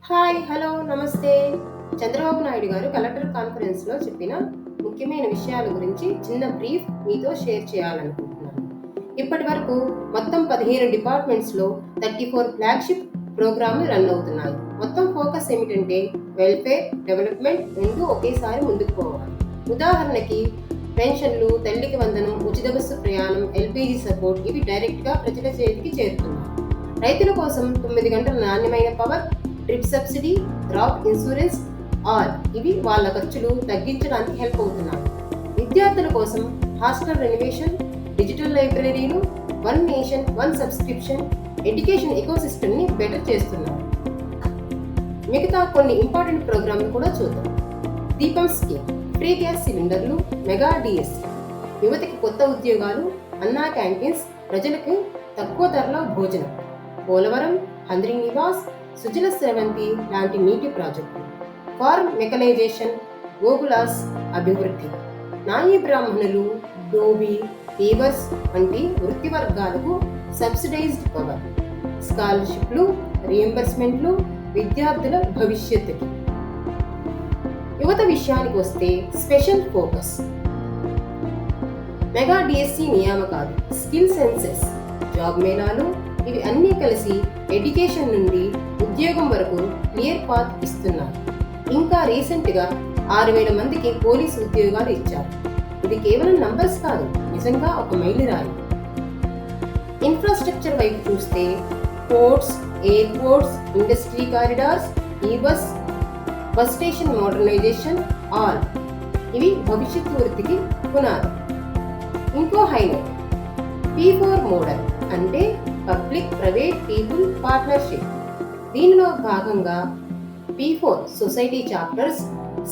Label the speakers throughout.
Speaker 1: Hi! Hello! నమస్తే! చంద్రబాబు నాయుడు గారు collector కాన్ఫరెన్స్‌లో చెప్పిన ముఖ్యమైన విషయాల గురించి చిన్న బ్రీఫ్ మీతో షేర్ చేయాలనుకుంటున్నాను. ఇప్పటివరకు మొత్తం 15 డిపార్ట్మెంట్స్‌లో 34 ఫ్లాగ్‌షిప్ ప్రోగ్రామ్‌లు రన్ అవుతున్నాయి. మొత్తం ఫోకస్ ఏమిటంటే వెల్ఫేర్, డెవలప్‌మెంట్ రెండూ ఒకేసారి ముందుకు పోవాలి. ఉదాహరణకి పెన్షన్లు, తల్లికి వందనం, ఉచిత బస్సు ప్రయాణం, ఎల్‌పీజీ సపోర్ట్ ఇవి డైరెక్ట్‌గా ప్రజల చేతికి చేరుతున్నాయి. రైతుల కోసం 9 గంటల నాణ్యమైన power, drip subsidy, crop insurance ఇవి వాళ్ళ ఖర్చులు తగ్గించడానికి హెల్ప్ అవుతున్నాయి. విద్యార్థుల కోసం హాస్టల్ రెనోవేషన్, డిజిటల్ లైబ్రరీలు, one nation one subscription education ఎకోసిస్టమ్ని బెటర్ చేస్తున్నారు. మిగతా కొన్ని ఇంపార్టెంట్ ప్రోగ్రాంలు కూడా చూద్దాం. దీపం స్కీమ్, ఫ్రీ గ్యాస్ సిలిండర్లు, మెగా డిఎస్సి, యువతకి కొత్త ఉద్యోగాలు, అన్నా క్యాంటీన్స్, ప్రజలకు తక్కువ ధరలో భోజనం, పోలవరం, హంద్రీ నివాస్, సుజల స్రవంతి లాంటి నీటి ప్రాజెక్టులు, ఫార్మ్ మెకనైజేషన్, గోకులాస్ అభివృద్ధి, నాయీ బ్రాహ్మణులు, డోబీ, వీవర్స్ వంటి వృత్తి వర్గాలకు సబ్సిడైజ్డ్ పవర్, స్కాలర్షిప్లు, రీఎంబర్స్మెంట్లు విద్యార్థుల భవిష్యత్తుకి. యువత విషయానికి వస్తే స్పెషల్ ఫోకస్ మెగా డిఎస్సి నియామకాలు, స్కిల్ సెన్సెస్, జాబ్ మేళాలు ఇవి అన్నీ కలిసి ఎడ్యుకేషన్ నుండి ఉద్యోగం వరకు క్లియర్ పాత్ ఇస్తున్నారు. ఇంకా రీసెంట్గా 6,000 మందికి పోలీసు ఉద్యోగాలు ఇచ్చారు. ఇది కేవలం నంబర్స్ కాదు, నిజంగా ఒక మైలురాయి. ఇన్ఫ్రాస్ట్రక్చర్ వైపు చూస్తే ports, airports, industry corridors, bus station modernisation ఇవి భవిష్యత్తు వృత్తికి పునాది. ఇంకో హైలైట్ P4 మోడల్ అంటే పబ్లిక్ ప్రైవేట్ పీపుల్ పార్ట్నర్షిప్. దీనిలో భాగంగా P4 సొసైటీ చాప్టర్స్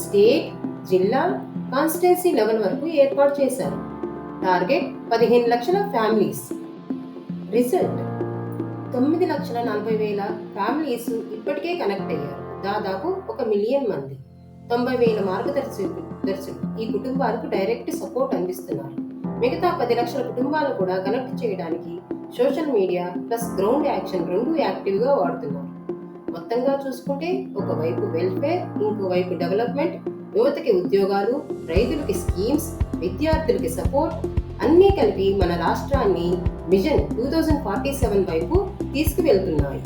Speaker 1: స్టేట్, జిల్లా, కాన్స్టిట్యున్సీ లెవెల్ వరకు ఏర్పాటు చేశారు. టార్గెట్ 15 లక్షల ఫ్యామిలీస్. రిజల్ట్ 9,40,000 ఫ్యామిలీస్ ఇప్పటికే కనెక్ట్ అయ్యారు. దాదాపు 1 మిలియన్ మంది. 90,000 మార్గదర్శకులు ఈ కుటుంబాలకు డైరెక్ట్ సపోర్ట్ అందిస్తున్నారు. మిగతా 10 లక్షల కుటుంబాలను కూడా కనెక్ట్ చేయడానికి social media plus ground action రెండూ యాక్టివ్గా వాడుతున్నారు. మొత్తంగా చూసుకుంటే ఒకవైపు వెల్ఫేర్, ఇంకోవైపు డెవలప్మెంట్, యువతకి ఉద్యోగాలు, రైతులకి స్కీమ్స్, విద్యార్థులకి సపోర్ట్ అన్నీ కలిపి మన రాష్ట్రాన్ని విజన్ 2047 వైపు తీసుకువెళ్తున్నాయి.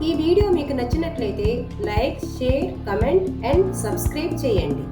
Speaker 1: ఈ వీడియో మీకు నచ్చినట్లయితే like, share, comment and subscribe చేయండి.